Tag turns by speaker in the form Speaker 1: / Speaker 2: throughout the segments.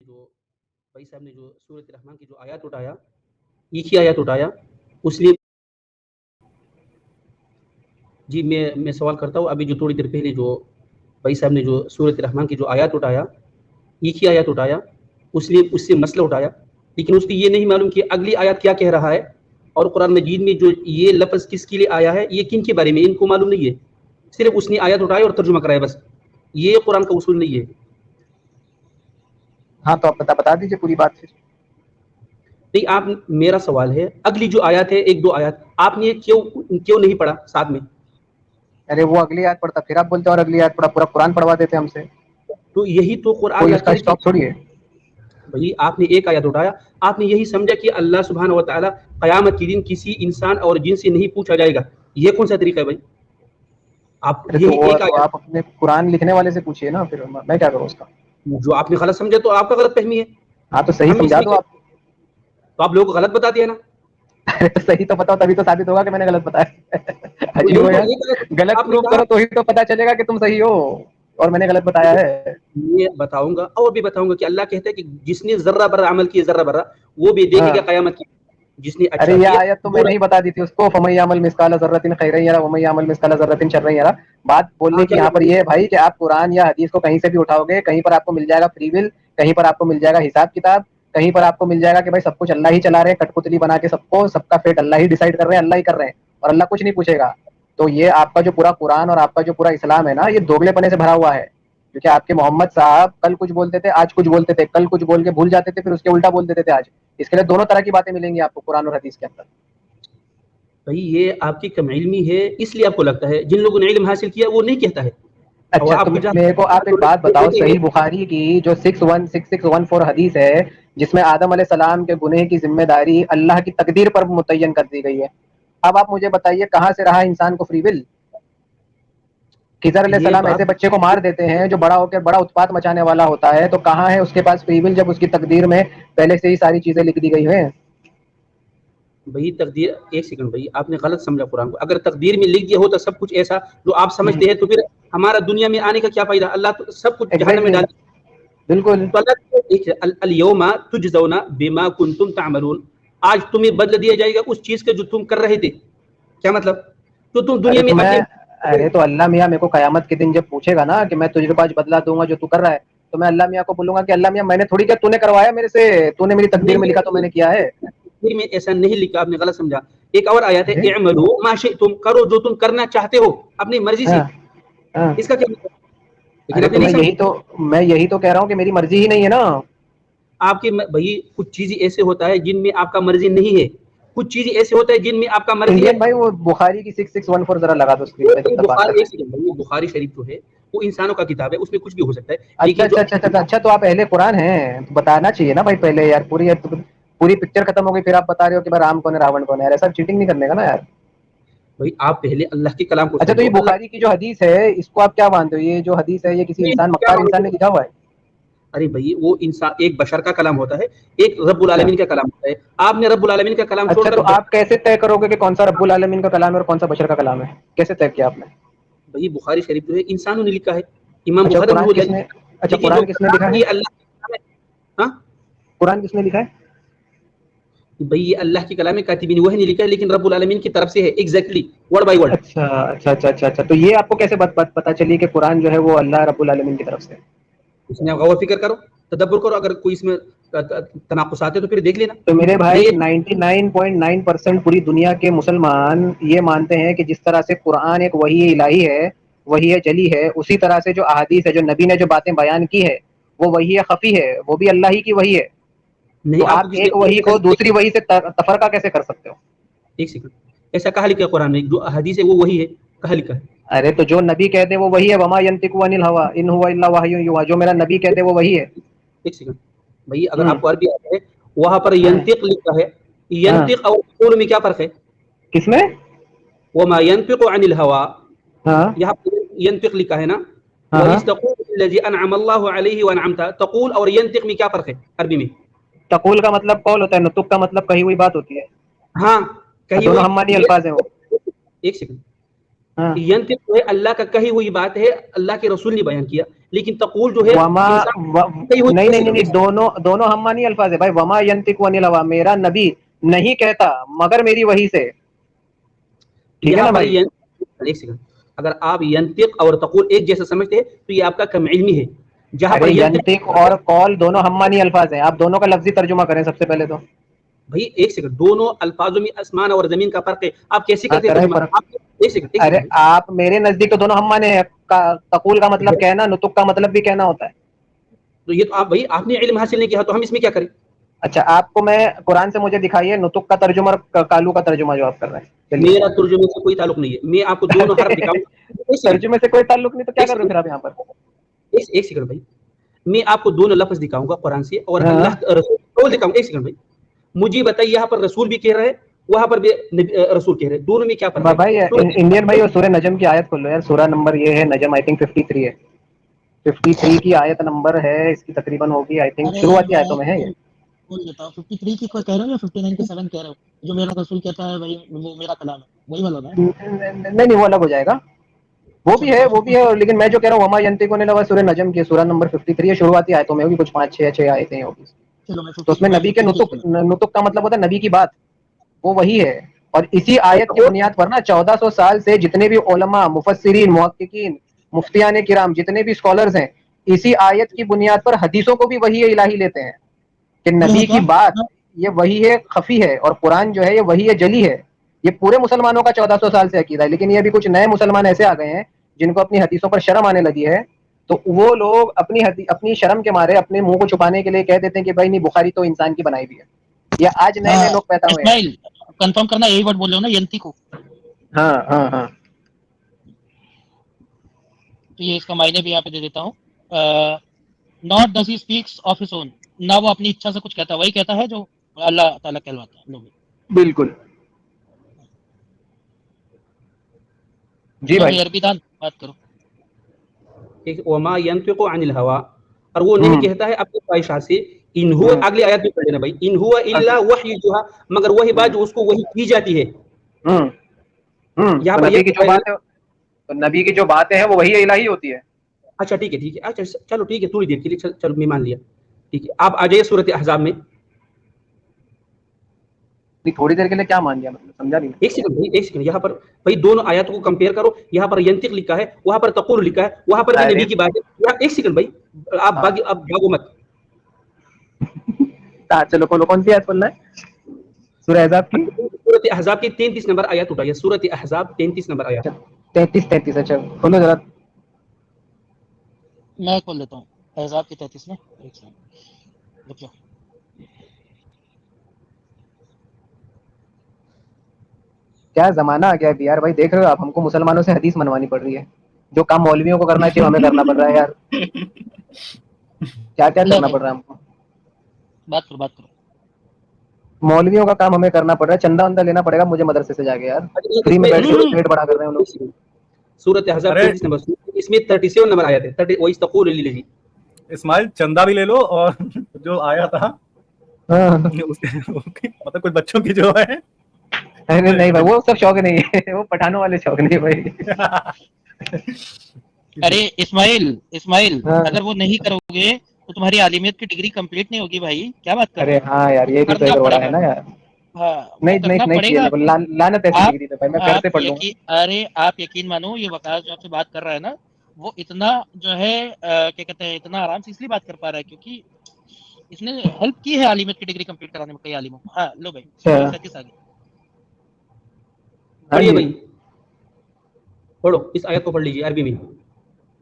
Speaker 1: جو بھائی صاحب نے جو سورۃ الرحمن کی جو آیات اٹھایا، ایک ہی آیات اٹھایا، اس لیے جی میں سوال کرتا ہوں. ابھی جو تھوڑی دیر پہلے جو بھائی صاحب نے جو سورۃ الرحمن کی جو آیات اٹھایا، ایک ہی آیات اٹھایا، اس سے مسئلہ اٹھایا، لیکن اس کو یہ نہیں معلوم کہ اگلی آیات کیا کہہ رہا ہے، اور قرآن مجید میں جو یہ لفظ کس کے لیے آیا ہے، یہ کن کے بارے میں ان کو معلوم نہیں ہے. صرف اس نے آیات اٹھایا اور ترجمہ کرایا، بس. یہ قرآن کا اصول نہیں ہے.
Speaker 2: ہاں تو آپ بتا دیجیے پوری بات پھر.
Speaker 1: نہیں، آپ میرا سوال ہے، اگلی جو آیات ہے، ایک دو آیات آپ نے کیوں نہیں پڑھا ساتھ میں؟
Speaker 2: ارے وہ اگلی آیت پڑھتا پھر آپ بولتے اور اگلی آیت پڑھا، پورا قرآن پڑھوا دیتے ہم سے.
Speaker 1: تو یہی تو قرآن
Speaker 2: کوئی
Speaker 1: یا
Speaker 2: اس کا
Speaker 1: شریف کی
Speaker 2: اسٹاپ تھوڑی ہے.
Speaker 1: بھائی آپ نے ایک آیت اٹھایا، آپ نے یہی سمجھا کہ اللہ سبحانہ و تعالیٰ قیامت کے دن کسی انسان اور جن سے نہیں پوچھا جائے گا. یہ کون سا طریقہ ہے بھائی؟ آپ
Speaker 2: ارے تو
Speaker 1: یہی ایک آیت
Speaker 2: آپ اپنے قرآن لکھنے والے سے پوچھیے نا، پھر میں کیا کروں اس کا.
Speaker 1: جو آپ نے غلط سمجھا تو آپ کا غلط فہمی ہے.
Speaker 2: ہاں تو صحیح
Speaker 1: ہم اس
Speaker 2: سمجھا
Speaker 1: میں
Speaker 2: دو آپ.
Speaker 1: تو آپ لوگوں کو غلط بتا دیا نا.
Speaker 2: صحیح تو بتاؤ تبھی تو ثابت ہوگا کہ میں نے غلط بتایا.
Speaker 1: تو
Speaker 2: عجیب
Speaker 1: یہی
Speaker 2: ہو
Speaker 1: تو
Speaker 2: یار.
Speaker 1: ایک آیت
Speaker 2: غلط
Speaker 1: آپ نے
Speaker 2: پروف
Speaker 1: کہا.
Speaker 2: کرو تو ہی تو پتا چلے گا کہ تم صحیح ہو اور میں نے غلط بتایا ہے.
Speaker 1: یہ بتاؤں گا اور بھی بتاؤں گا کہ اللہ کہتا ہے کہ جس نے ذرہ برا عمل کیا، ذرہ برا، وہ بھی دیکھے
Speaker 2: ہاں.
Speaker 1: گا قیامت کی. جس نے
Speaker 2: ارے
Speaker 1: اچھا
Speaker 2: یہ
Speaker 1: کیا
Speaker 2: آیت تو میں
Speaker 1: برا.
Speaker 2: نہیں بتا دی تھی اس کو، فَمَن يَعْمَلْ مِثْقَالَ ذَرَّةٍ خَيْرًا يَرَهُ وَمَن يَعْمَلْ مِثْقَالَ ذَرَّةٍ شَرًّا يَرَهُ. بات بولنے کی
Speaker 1: کیا
Speaker 2: یہاں پر یہ ہے بھائی کہ آپ قرآن یا حدیث کو کہیں سے بھی اٹھاؤ گے، کہیں پر آپ کو مل جائے گا فری ول، کہیں پر آپ کو مل جائے گا حساب کتاب، کہیں پر آپ کو مل جائے گا کہ بھائی سب کچھ اللہ ہی چلا رہے ہیں، کٹ پتلی بنا کے سب کو، سب کا فیٹ اللہ ہی ڈیسائیڈ کر رہے ہیں، اللہ ہی کر رہے ہیں اور اللہ کچھ نہیں پوچھے گا. تو یہ آپ کا جو پورا قرآن اور آپ کا جو پورا اسلام ہے نا، یہ دوگلے پنے سے بھرا ہوا ہے. کیونکہ آپ کے محمد صاحب کل کچھ بولتے تھے، آج کچھ بولتے تھے، کل کچھ بول کے بھول جاتے تھے، پھر اس کے الٹا بول دیتے تھے آج. اس کے لیے دونوں طرح کی باتیں ملیں گی آپ کو قرآن اور حدیث کے اندر.
Speaker 1: بھائی یہ آپ کی کم علمی ہے، اس لیے آپ کو لگتا ہے. جن لوگوں نے علم حاصل کیا وہ نہیں کہتا ہے.
Speaker 2: اچھا
Speaker 1: اور
Speaker 2: تو
Speaker 1: آپ کو
Speaker 2: میرے کو آپ ایک بات بتاؤ،
Speaker 1: جہاں
Speaker 2: صحیح بخاری کی جو 61614 حدیث ہے، جس میں آدم علیہ السلام کے گناہ کی ذمہ داری اللہ کی تقدیر پر متعین کر دی گئی ہے، اب آپ مجھے بتائیے کہاں سے رہا انسان کو فری ول؟ خضر علیہ
Speaker 1: یہ
Speaker 2: السلام
Speaker 1: بات
Speaker 2: ایسے بچے کو مار دیتے ہیں جو بڑا ہو کے بڑا اتپات مچانے والا ہوتا ہے، تو کہاں ہے اس کے پاس فری ول جب اس کی تقدیر میں پہلے سے ہی ساری چیزیں لکھ دی گئی ہیں.
Speaker 1: بھائی تقدیر، ایک سیکنڈ بھائی، آپ نے غلط سمجھا قرآن کو. اگر تقدیر میں لکھ دیا ہوتا سب کچھ ایسا جو آپ سمجھتے ہیں، تو پھر ہمارا دنیا میں آنے کا کیا فائدہ؟ اللہ تو سب کچھ جہنم میں
Speaker 2: ایگزیکٹلی.
Speaker 1: ڈال دیا.
Speaker 2: بالکل.
Speaker 1: تو اللہ ایک الیوم تجزون بما کنتم تعملون، آج تمہیں بدلہ دیا جائے گا اس چیز کا جو تم کر رہے تھے. کیا مطلب؟ تو تم دنیا میں اپنے
Speaker 2: ارے تو اللہ میاں میرے کو قیامت کے دن جب پوچھے گا نا کہ میں تجھے آج بدلا دوں گا جو تو کر رہا ہے، تو میں اللہ میاں کو بولوں گا کہ اللہ میاں میں نے تھوڑی کیا، تو نے کروایا میرے سے، تو نے میری تقدیر میں لکھا تو میں نے کیا ہے.
Speaker 1: تقدیر میں ایسا نہیں لکھا، آپ نے غلط سمجھا. ایک اور آیت ہے،
Speaker 2: ارے
Speaker 1: اعملوا ما شئتم، کرو جو تم کرنا چاہتے ہو اپنی مرضی سے.
Speaker 2: ہاں ہاں.
Speaker 1: اس کا کیا مطلب؟ لیکن
Speaker 2: ارے
Speaker 1: آپ نے
Speaker 2: تو
Speaker 1: نہیں سمجھا.
Speaker 2: میں یہی تو کہہ رہا ہوں کہ میری مرضی ہی نہیں ہے نا.
Speaker 1: آپ کے بھائی کچھ چیزیں ایسے ہوتا ہے جن میں آپ کا مرضی نہیں ہے، کچھ چیزیں ایسے ہوتا ہے جن میں آپ کا مرضی ہے.
Speaker 2: انڈین بھائی وہ بخاری کی 6614 ذرا لگا دو اسکرین پہ جب تک بات کر
Speaker 1: بخاری،
Speaker 2: رہے
Speaker 1: ایک
Speaker 2: ہیں.
Speaker 1: سیکنڈ بھائی، بخاری شریف جو ہے وہ انسانوں کا کتاب ہے، اس میں کچھ بھی ہو سکتا ہے.
Speaker 2: اچھا
Speaker 1: لیکن جو
Speaker 2: اچھا اچھا اچھا اچھا، تو آپ اہل قرآن ہیں تو بتانا چاہیے نا بھائی پہلے یار. پوری پکچر ختم ہو گئی پھر آپ بتا رہے ہو کہ بھائی رام کون ہے راون کون ہے. ایسا چیٹنگ نہیں کرنے کا نا یار.
Speaker 1: بھائی آپ پہلے اللہ کے کلام کو
Speaker 2: اچھا تو
Speaker 1: سمجھو.
Speaker 2: یہ بخاری کی جو حدیث ہے اس کو آپ کیا مانتے ہو؟ یہ جو حدیث ہے یہ کسی انسان،
Speaker 1: کیا
Speaker 2: مکار انسان
Speaker 1: مانتے
Speaker 2: نے
Speaker 1: ہو؟
Speaker 2: لکھا ہوا ہے؟
Speaker 1: ارے بھائی وہ انسان ایک بشر کا کلام ہوتا ہے، ایک رب
Speaker 2: اچھا
Speaker 1: العالمین کا کلام ہوتا ہے. آپ نے رب العالمین کا کلام چھوڑ
Speaker 2: اچھا،
Speaker 1: کر
Speaker 2: تو آپ کیسے طے کرو گے کہ کون سا رب العالمین کا کلام ہے اور کون سا بشر کا کلام ہے؟ کیسے طے کیا آپ نے؟
Speaker 1: بھائی بخاری شریف جو ہے انسانوں نے لکھا ہے. امام
Speaker 2: اچھا
Speaker 1: بخاری
Speaker 2: قرآن
Speaker 1: رحمہ
Speaker 2: کس
Speaker 1: اللہ
Speaker 2: نے
Speaker 1: علیہ،
Speaker 2: اچھا
Speaker 1: لیکن جو
Speaker 2: قرآن کس نے لکھا
Speaker 1: کلام
Speaker 2: ہے؟
Speaker 1: یہ اللہ کا کلام ہے. ہاں
Speaker 2: قرآن کس نے لکھا ہے؟
Speaker 1: بھائی یہ اللہ کی کلام ہے، کاتبین وہی نہیں لکھا ہے، لیکن رب العالمین کی طرف سے ہے، ایگزیکٹلی ورڈ بائی ورڈ.
Speaker 2: اچھا اچھا اچھا اچھا اچھا، تو یہ آپ کو کیسے پتا چلی کہ قرآن جو ہے وہ اللہ رب العالمین کی طرف سے؟
Speaker 1: اس میں آپ غور فکر کرو، تدبر کرو. اگر کوئی اس میں تناقضات ہے تو پھر دیکھ لینا.
Speaker 2: تو میرے بھائی
Speaker 1: نہیں
Speaker 2: 99.9% پوری دنیا کے مسلمان یہ مانتے ہیں کہ جس طرح سے قرآن ایک وحی الہی ہے، وحی جلی ہے، اسی طرح سے جو احادیث ہے، جو نبی نے جو باتیں بیان کی ہے، وہ وحی خفی ہے، وہ بھی اللہ ہی کی وحی ہے. تو
Speaker 1: نہیں، آپ
Speaker 2: آپ
Speaker 1: کو کس نے
Speaker 2: ایک وحی کو دوسری وحی سے تفرقہ کیسے کر سکتے ہو؟
Speaker 1: ایک سیکنڈ، ایسا کہا لکھا ہے قرآن میں؟ جو حدیث ہے وہ وہی ہے، کہا لکھا ہے.
Speaker 2: ارے تو جو نبی کہتے ہیں وہ وہی ہے، وما ينطق عن الهوى ان هو الا وحی یوحى، جو میرا نبی کہتے ہیں وہ وہی ہے.
Speaker 1: ایک سیکنڈ بھائی، اگر
Speaker 2: ہوں
Speaker 1: آپ کو عربی آتا ہے، وہاں پر
Speaker 2: ہاں
Speaker 1: ینطق لکھا ہے.
Speaker 2: ہاں.
Speaker 1: ینطق اور قول میں کیا فرق ہے؟
Speaker 2: کس میں؟
Speaker 1: وما ينطق عن الهوى،
Speaker 2: ہاں
Speaker 1: یہاں پر ینطق لکھا ہے نا.
Speaker 2: ہاں ہاں.
Speaker 1: وَإِذْ تَقُولُ الَّذِي أَنْعَمَ اللَّهُ عَلَيْهِ وَأَنْعَمْتَ، تقول اور ینطق میں کیا فرق ہے عربی میں؟
Speaker 2: تقول کا مطلب قول ہوتا ہے، نطق کا مطلب کہی ہوئی بات ہوتی ہے.
Speaker 1: ہاں کہی
Speaker 2: دونوں
Speaker 1: ہوئی.
Speaker 2: ہم مانی الفاظ ہیں وہ.
Speaker 1: ایک سیکنڈ،
Speaker 2: ہاں
Speaker 1: ینطق جو ہے اللہ کا کہی ہوئی بات ہے، اللہ کے رسول نے بیان کیا. لیکن تقول جو ہے
Speaker 2: وما
Speaker 1: انسان کئی
Speaker 2: نہیں نہیں نہیں، دونوں ہم معنی الفاظ ہے بھائی. وما ینطق عن الہویٰ، میرا نبی نہیں کہتا مگر میری وحی سے. ٹھیک ہے
Speaker 1: یہاں
Speaker 2: نا
Speaker 1: پر
Speaker 2: بھائی؟
Speaker 1: ایک سیکنڈ، اگر آپ ینطق اور تقول ایک جیسا سمجھتے ہیں تو یہ آپ کا کم علمی ہے. جہاں پر
Speaker 2: ارے ینطق اور قول دونوں ہم معنی الفاظ ہیں، آپ دونوں کا لفظی ترجمہ کریں سب سے پہلے تو.
Speaker 1: بھائی ایک سیکنڈ، دونوں الفاظوں میں آسمان اور زمین کا فرق ہے. آپ کیسے
Speaker 2: ہاں
Speaker 1: کرتے ہیں
Speaker 2: کریں
Speaker 1: ترجمہ؟
Speaker 2: فرق.
Speaker 1: آپ ایک سیکنڈ
Speaker 2: ارے آپ میرے نزدیک تو دونوں ہم معنی ہیں. تقول کا مطلب کہنا، نطق کا مطلب بھی کہنا ہوتا ہے.
Speaker 1: تو یہ تو آپ بھائی آپ نے علم حاصل نہیں کیا تو ہم اس میں کیا کریں؟
Speaker 2: اچھا آپ کو میں قرآن سے مجھے دکھائیے نطق کا ترجمہ اور کالو کا ترجمہ جو آپ کر رہے ہیں. چلیے
Speaker 1: میرا ترجمے سے کوئی تعلق نہیں ہے، میں آپ کو دونوں حرف دکھاؤں گا. ایک سیکنڈ
Speaker 2: ترجمے سے کوئی تعلق نہیں تو کیا
Speaker 1: ایک
Speaker 2: کر رہے ہو
Speaker 1: سیکنڈ
Speaker 2: پھر آپ یہاں پر؟
Speaker 1: ایک سیکنڈ بھائی، میں آپ کو دونوں لفظ دکھاؤں گا قرآن سے اور
Speaker 2: ہاں
Speaker 1: اللہ رسول کو دکھاؤں گا. ایک سیکنڈ بھائی، مجھے بتائیے یہاں پر رسول بھی کہہ رہے ہیں وہاں پر بھی رسول کہہ رہے ہیں، دونوں میں کیا فرق ہے؟
Speaker 2: بھائی انڈین بھائی، اور سورہ نجم کی آیت کھول لو یار. سورہ نمبر یہ ہے نجم، آئی تھنک 53 ہے. 53 کی آیت نمبر ہے اس کی، تقریباً ہوگی آئی تھنک شروعاتی آیتوں میں ہے یہ.
Speaker 3: بول دیتا ہوں 53 کی کوئی کہہ رہے ہو یا 59 کی 7 کہہ رہے ہو؟ جو میرا رسول کہتا ہے وہی وہ میرا کلام ہے، وہی والا نا؟
Speaker 2: نہیں وہ الگ ہو جائے گا. وہ بھی
Speaker 3: چلو
Speaker 2: ہے
Speaker 3: تو
Speaker 2: وہ بھی ہے، لیکن میں جو کہہ رہا ہوں وما ینطق عن الہویٰ سورہ نجم کی سورہ نمبر 53 ہے. شروعاتی آیتوں میں ہوگی، کچھ 5-6 آیتیں ہوگی.
Speaker 3: چلو میں
Speaker 2: تو اس میں نبی کے
Speaker 3: 53 سنا.
Speaker 2: نطق کا مطلب ہوتا ہے نبی کی بات، وہ وہی ہے. اور اسی آیت کی
Speaker 1: اور
Speaker 2: بنیاد پر نا 1400 سال سے جتنے بھی علماء، مفسرین، محققین، مفتیان کرام، جتنے بھی اسکالرز ہیں، اسی آیت کی بنیاد پر حدیثوں کو بھی وحی الہی لیتے ہیں کہ
Speaker 3: یہ ہے
Speaker 2: نبی کی
Speaker 3: کیا؟
Speaker 2: بات یہ وحی ہے خفی ہے، اور قرآن جو ہے یہ وحی ہے جلی ہے. یہ پورے مسلمانوں کا 1400 سال سے عقیدہ ہے. لیکن یہ بھی کچھ نئے مسلمان ایسے آ گئے ہیں جن کو اپنی حدیثوں پر شرم آنے لگی ہے، تو وہ لوگ اپنی شرم کے مارے اپنے منہ کو چھپانے کے لیے کہہ دیتے ہیں کہ بھائی نہیں بخاری تو انسان کی بنائی بھی ہے. یہ آج نئے نئے لوگ پیدا ہوئے ہیں.
Speaker 3: اسماعیل کنفرم کرنا، یہی ورڈ بول رہے ہو نا ینتی کو؟
Speaker 2: ہاں ہاں ہاں.
Speaker 3: تو یہ اس کا معنی بھی یہاں پہ دے دیتا ہوں. Not does he speaks of his own, نہ وہ اپنی اچھا سے کچھ کہتا ہے، وہی کہتا ہے جو اللہ تعالیٰ کہلواتا ہے.
Speaker 2: بالکل. جی
Speaker 3: چلو
Speaker 2: بھائی.
Speaker 3: بھائی عربی دان بات کرو.
Speaker 1: وما ينطق عن الهوى، اور وہ نہیں کہتا ہے اپنی خواہشات سے. ان ہوا، اگلی آیت میں پڑھ لینا بھائی، ان ہوا الا وحی یوحى، مگر وہی بات جو اس کو وہی کی جاتی ہے. یہاں
Speaker 2: تو
Speaker 1: پر
Speaker 2: نبی کی
Speaker 1: یہ
Speaker 2: جو بات ہے، تو نبی کی جو باتیں ہیں وہ وہی الہی ہوتی ہے.
Speaker 1: اچھا ٹھیک ہے اچھا چلو ٹھیک ہے، تھوڑی دیر کے لیے چلو میں مان لیا. ٹھیک ہے آپ آ جائیے سورۃ احزاب میں.
Speaker 2: تھوڑی دیر کے لیے کیا مان لیا، مطلب سمجھا نہیں.
Speaker 1: ایک سیکنڈ یہاں پر بھائی دونوں آیاتوں کو کمپیئر کرو. یہاں پر ینطق لکھا ہے، وہاں پر تقول لکھا ہے، وہاں پر بھی
Speaker 2: ارے
Speaker 1: نبی کی بات ہے. ایک سیکنڈ بھائی، آپ
Speaker 2: ہاں
Speaker 1: بھاگو مت.
Speaker 2: چلو کون سی آیت پڑھنا ہے؟ سورہ احزاب کی
Speaker 1: سورۃ احزاب کی 33 نمبر آیات اٹھائیے. سورۃ احزاب 33 نمبر آیات.
Speaker 2: 33. اچھا کھولو ذرا.
Speaker 3: میں کھول لیتا ہوں احزاب کی 33 میں. ایک سیکنڈ رک جاؤ.
Speaker 2: کیا زمانہ آ گیا ہے یار بھائی، دیکھ رہے ہو آپ، ہم کو مسلمانوں سے حدیث منوانی پڑ رہی ہے. جو کام مولویوں کو کرنا چاہیے ہمیں کرنا پڑ رہا ہے یار. کیا
Speaker 3: لے
Speaker 2: کرنا
Speaker 3: بھائی
Speaker 2: پڑ رہا ہے ہم کو.
Speaker 3: بات کرو.
Speaker 2: مولویوں کا کام ہمیں کرنا پڑ رہا ہے، چندہ وندہ لینا پڑے گا مجھے مدرسے سے جا کے یار. فری میں بیٹھ کے پیٹ بڑا کر رہے ہیں وہ لوگ.
Speaker 1: سورۃ احزاب 33 نمبر، اس میں 37 نمبر آیات ہے. 30 وَإِذْ تَقُولُ لِلَّذِي.
Speaker 4: اسماعیل چندہ بھی لے لو، اور جو آیا تھا مطلب کچھ بچوں کی جو ہے.
Speaker 2: نہیں بھائی وہ سب شوق نہیں ہے، وہ پٹھانوں والے شوق نہیں بھائی.
Speaker 3: ارے اسماعیل اگر وہ نہیں کرو گے تو تمہاری عالمیت کی ڈگری کمپلیٹ نہیں ہوگی بھائی. کیا بات کر رہے
Speaker 2: ارے
Speaker 3: ہو؟
Speaker 2: ہاں یار
Speaker 3: وہ
Speaker 2: یہ بھی تو
Speaker 3: کرنا
Speaker 2: ایک بڑا
Speaker 3: پڑے
Speaker 2: ہے
Speaker 3: گا.
Speaker 2: نا یار.
Speaker 3: ہاں وہ
Speaker 2: نہیں
Speaker 3: کرنا پڑے
Speaker 2: چاہیے
Speaker 3: گا.
Speaker 2: میرے کو، لعنت ایسی ڈگری تھا بھائی، میں گھر سے پڑھ لوں گا.
Speaker 3: آپ یقین مانو، یہ وقاص جو آپ سے بات کر رہا ہے نا، وہ اتنا جو ہے کیا کہتے ہیں، اتنا آرام سے اس لیے بات کر پا رہا ہے کیونکہ اس نے ہیلپ کی ہے عالمیت کی ڈگری کمپلیٹ کرانے میں کئی عالموں کو. ہاں لو بھائی سورہ 37 آگے.
Speaker 2: ہاں
Speaker 1: پڑھیے
Speaker 2: جی.
Speaker 1: بھائی، پڑھو اس آیت کو پڑھ لیجیے عربی میں.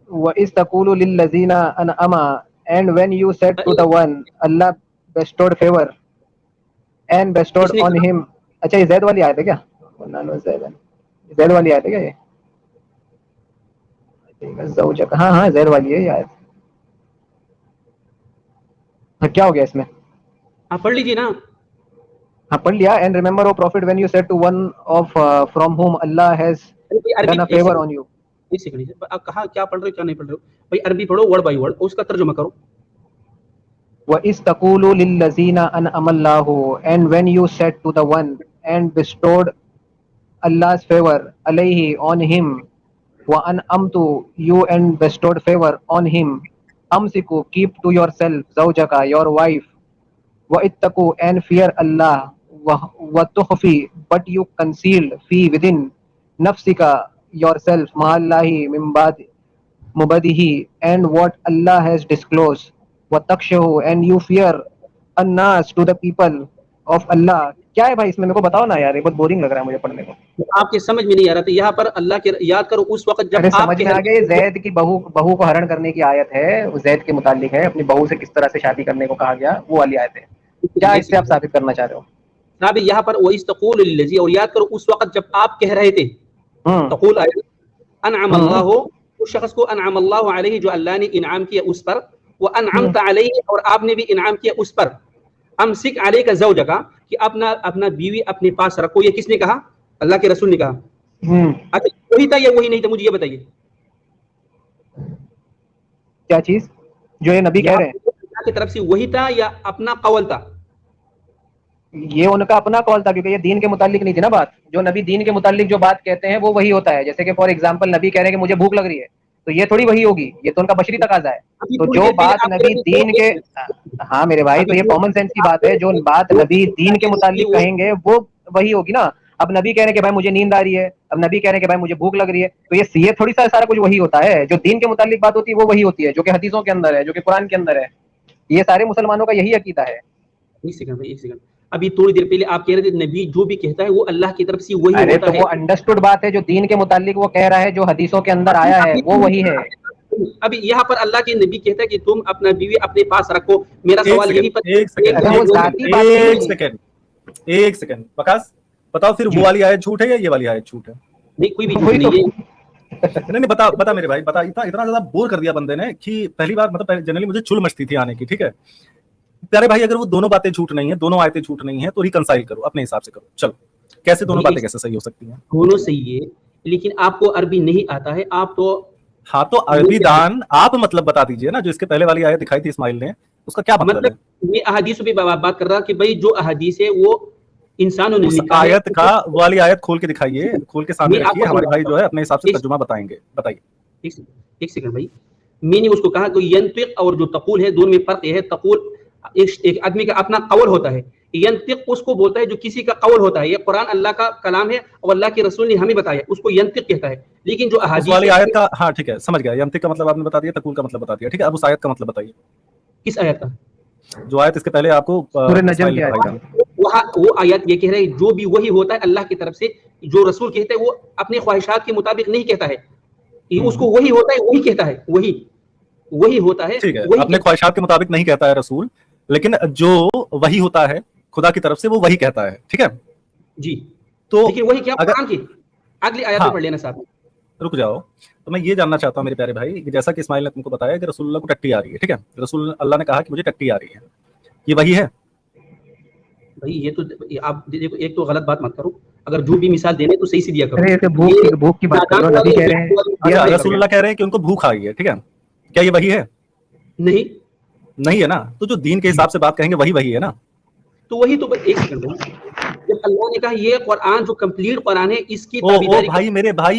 Speaker 2: وَإِذْ تَقُولُ لِلَّذِينَ أَنْعَمَ، and when you said to the one Allah bestowed favor and bestowed
Speaker 1: کس نے
Speaker 2: on
Speaker 1: کہا؟
Speaker 2: him. اچھا یہ زید والی آیت ہے کیا؟ زید والی آیت ہے کیا یہ؟ ہاں ہاں زید والی ہے یہ آیت. کیا ہو گیا اس میں؟
Speaker 1: آپ پڑھ لیجیے نا.
Speaker 2: ہاں پڑھ لیا. and remember O prophet when you said to one of from whom Allah has
Speaker 1: عربی
Speaker 2: done a
Speaker 1: ایک
Speaker 2: favor
Speaker 1: سیکنڈ
Speaker 2: on you.
Speaker 1: ایک سیکنڈ آپ کہاں کیا پڑھ رہے ہو کیا نہیں پڑھ رہے ہو بھائی. عربی پڑھو ورڈ بائی ورڈ، اس کا ترجمہ کرو.
Speaker 2: وَإِذْ تَقُولُ لِلَّذِينَ أَنْعَمَ اللَّهُ، and when you said to the one and bestowed Allah's favor alayhi on him. وَأَنْعَمْتُ you and bestowed favor on him. أَمْسِكُ keep to yourself زَوْجَكَ your wife. وَاتَّقُوا and fear Allah. وَتُخْفِي but you conceal فِي within نَفْسِكَ yourself مَعَ اللَّهِ مِنْ بَعْدِ مُبَدِهِ and what Allah has disclosed. وَتَخْشَوْا and you fear النَّاسِ to the people of Allah. کیا ہے بھائی اس میں میرے کو بتاؤ نا یار, یہ بہت بورنگ لگ رہا ہے مجھے پڑھنے کو.
Speaker 1: آپ کے سمجھ میں نہیں آ رہا تھا. یہاں پر اللہ کے یاد کرو اس وقت جب
Speaker 2: ارے
Speaker 1: آپ
Speaker 2: سمجھ میں آ گئے, زید کی بہو کو ہرن کرنے کی آیت ہے, وہ زید کے متعلق ہے, اپنی بہو سے کس طرح سے شادی کرنے کو کہا گیا, وہ والی آیت ہے. کیا اس سے آپ ثابت کرنا چاہ رہے ہو؟
Speaker 1: جناب یہاں پر وَإِذْ تَقُولُ لِلَّذِي, اور یاد کرو اس وقت جب آپ کہہ رہے تھے, تقول انعم اللہ, اس شخص کو انعم اللہ علیہ جو اللہ نے انعام کیا اس پر, وانعمت علیہ اور آپ نے بھی انعام کیا اس پر. امسک علیک زوجک کہ اپنا بیوی اپنے پاس رکھو, یہ کس نے کہا؟ اللہ کے رسول نے کہا. اچھا وہی تھا یا وہی نہیں تھا, مجھے یہ بتائیے.
Speaker 2: کیا چیز جو یہ نبی کہہ رہے ہیں
Speaker 1: اللہ کی طرف سے وہی تھا یا اپنا قول تھا؟
Speaker 2: یہ ان کا اپنا قول تھا, کیونکہ یہ دین کے متعلق نہیں تھی نا بات. جو نبی دین کے متعلق جو بات کہتے ہیں وہ وہی ہوتا ہے. جیسے کہ فار ایگزامپل نبی کہہ رہے ہیں کہ مجھے بھوک لگ رہی ہے, تو یہ تھوڑی وہی ہوگی, یہ تو ان کا بشری تقاضا ہے. تو جو بات نبی دین کے, ہاں میرے بھائی, تو یہ کامن سینس کی بات ہے. جو بات نبی دین کے متعلق کہیں گے وہ وہی ہوگی نا. اب نبی کہہ رہے ہیں کہ بھائی مجھے نیند آ رہی ہے, اب نبی کہہ رہے ہیں کہ بھائی مجھے بھوک لگ رہی ہے, تو یہ تھوڑی سارا کچھ وہی ہوتا ہے. جو دین کے متعلق بات ہوتی ہے وہ وہی ہوتی ہے, جو کہ حدیثوں کے اندر ہے, جو کہ قرآن کے اندر ہے. یہ سارے مسلمانوں کا یہی عقیدہ ہے.
Speaker 1: ایک سیکنڈ, ابھی تھوڑی دیر پہلے آپ کہہ رہے تھے نبی جو بھی کہتا ہے وہ اللہ کی طرف سے وہی
Speaker 2: ارے
Speaker 1: ہوتا
Speaker 2: تو
Speaker 1: ہے.
Speaker 2: وہ انڈرسٹوڈ بات ہے, جو دین کے متعلق وہ کہہ رہا ہے, جو حدیثوں کے اندر آیا ہے وہ وہی ہے.
Speaker 1: ابھی یہاں پر اللہ کے نبی کہتا ہے کہ تم اپنا بیوی اپنے پاس رکھو. میرا سوال یہی پر
Speaker 4: ایک سیکنڈ وقاص بتاؤ, پھر وہ والی آیت جھوٹ ہے یا یہ والی آیت جھوٹ ہے؟
Speaker 1: نہیں کوئی بھی جھوٹ نہیں ہے.
Speaker 4: نہیں بتا میرے بھائی, بتا. اتنا زیادہ بور کر دیا بندے نے کہ پہلی بار مطلب جنرلی مجھے چل مچتی تھی آنے کی. ٹھیک ہے پیارے بھائی, اگر وہ دونوں باتیں جھوٹ نہیں ہیں, دونوں آیتیں جھوٹ نہیں ہیں, تو ریکنسائل کرو اپنے حساب سے کرو. چلو کیسے دونوں باتیں کیسے صحیح ہو سکتی ہیں؟
Speaker 1: دونوں صحیح ہے, لیکن آپ کو عربی نہیں آتا ہے. آپ تو
Speaker 4: ہاں تو عربی دان آپ مطلب بتا دیجئے نا, جو اس کے پہلے والی آیت دکھائی تھی اسماعیل نے, اس کا کیا مطلب ہے؟
Speaker 1: میں احادیث پہ بات کر رہا کہ بھائی جو احادیث ہے وہ انسانوں نے لکھا ہے.
Speaker 4: آیت کا والی آیت کھول کے دکھائیے, کھول کے سامنے رکھیے, ہمارے بھائی جو ہے اپنے حساب سے ترجمہ بتائیں گے. بتائیے.
Speaker 1: ایک سیکنڈ بھائی, میں نے اس کو کہا کہ ینطق اور جو تقول ہے دونوں میں فرق یہ ہے. تقول ایک آدمی کا اپنا قول ہوتا ہے, ینطق اس کو بولتا ہے جو کسی کا قول ہوتا ہے. یہ قرآن اللہ کا کلام ہے اور اللہ کے رسول نے ہمیں بتایا, اس کو ینطق کہتا ہے. لیکن جو احادیث
Speaker 4: والی آیت کا, ہاں ٹھیک ہے سمجھ گیا, ینطق کا مطلب آپ نے بتا دیا, تقول کا مطلب بتا دیا. ٹھیک ہے اب اس آیت کا مطلب بتائیے.
Speaker 1: کس آیت کا؟
Speaker 4: جو آیت اس کے پہلے آپ کو
Speaker 1: وہ آیت یہ کہہ رہے ہیں جو بھی وہی ہوتا ہے اللہ کی طرف سے, جو رسول کہتا ہے وہ اپنے خواہشات کے مطابق نہیں کہتا ہے, اس کو وہی ہوتا ہے وہی کہتا ہے, وہی ہوتا ہے.
Speaker 4: ٹھیک ہے اپنے خواہشات کے مطابق نہیں کہتا ہے رسول, لیکن جو وہی ہوتا ہے خدا کی طرف سے وہ وہی کہتا ہے. ٹھیک ہے
Speaker 1: جی,
Speaker 4: تو
Speaker 1: لیکن وہی کیا قرآن کی اگلی آیت پڑھ لینا صاحب.
Speaker 4: رک جاؤ, تو میں یہ جاننا چاہتا ہوں میرے پیارے بھائی, جیسا کہ اسماعیل نے تم کو بتایا کہ رسول اللہ کو ٹٹی آ رہی ہے. ٹھیک ہے, رسول اللہ نے کہا کہ مجھے ٹٹی آ رہی ہے, یہ وہی ہے
Speaker 1: بھائی؟ یہ تو آپ دیکھو, ایک تو غلط بات مت کرو, اگر جو بھی مثال دینے تو صحیح سے دیا کرو.
Speaker 2: بھوک کی بات کرو, نبی کہہ رہے ہیں,
Speaker 4: رسول اللہ کہہ رہے ہیں کہ ان کو بھوک آئی ہے. ٹھیک ہے, کیا یہ وہی ہے؟ نہیں ہے نا. تو جو دین کے حساب سے بات کہیں گے وہی ہے نا.
Speaker 1: تو وہی تو ایک سیکنڈ, جب اللہ نے کہا یہ قرآن جو کمپلیٹ قرآن ہے اس کی
Speaker 4: بھائی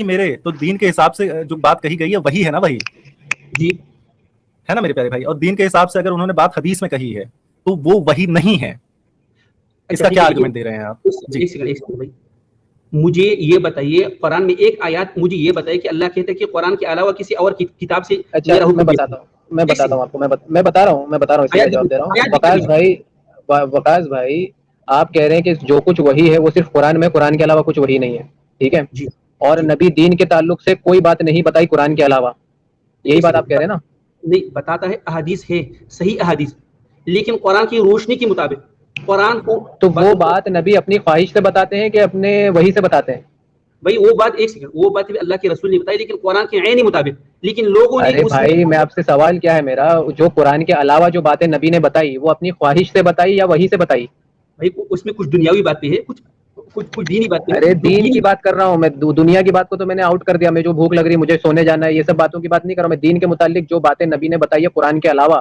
Speaker 4: میرے تو دین کے حساب سے جو بات کہی گئی ہے وہی ہے نا, وہی
Speaker 1: جی
Speaker 4: ہے نا میرے پیارے بھائی. اور دین کے حساب سے اگر انہوں نے بات حدیث میں کہی ہے تو وہ وہی نہیں ہے. اس کا کیا آرگومنٹ دے رہے ہیں آپ؟
Speaker 1: ایک سیکنڈ بھائی, مجھے یہ بتائیے قرآن میں ایک آیات مجھے یہ بتائیے کہ اللہ کہتے ہیں کہ قرآن کے علاوہ کسی اور کتاب سے.
Speaker 2: اچھا میں بتاتا ہوں آپ کو, میں بتا رہا ہوں اس کا جواب دے رہا ہوں. وقاص بھائی آپ کہہ رہے ہیں کہ جو کچھ وہی ہے وہ صرف قرآن میں, قرآن کے علاوہ کچھ وہی نہیں ہے. ٹھیک ہے, اور نبی دین کے تعلق سے کوئی بات نہیں بتائی قرآن کے علاوہ, یہی بات آپ کہہ رہے ہیں نا؟
Speaker 1: نہیں, بتاتا ہے احادیث ہے, صحیح احادیث, لیکن قرآن کی روشنی کے مطابق قرآن کو.
Speaker 2: تو وہ بات نبی اپنی خواہش سے بتاتے ہیں کہ اپنے وہی سے بتاتے ہیں؟
Speaker 1: بھائی وہ بات ایک سیکنڈ, وہ بات بھی اللہ کے رسول نے بتائی لیکن قرآن کے عینی مطابق, لیکن لوگوں نے.
Speaker 2: ارے بھائی میں آپ سے سوال کیا ہے میرا, جو قرآن کے علاوہ جو باتیں نبی نے بتائی وہ اپنی خواہش سے بتائی یا وہی سے بتائی؟
Speaker 1: بھائی اس میں کچھ دنیاوی بات بھی ہے, کچھ دینی بات بھی ہے.
Speaker 2: ارے دین کی بات کر رہا ہوں میں, دنیا کی بات کو تو میں نے آؤٹ کر دیا. میں جو بھوک لگ رہی مجھے سونے جانا ہے یہ سب باتوں کی بات نہیں کر رہا ہوں. میں دین کے متعلق جو باتیں نبی نے بتائی ہے قرآن کے علاوہ,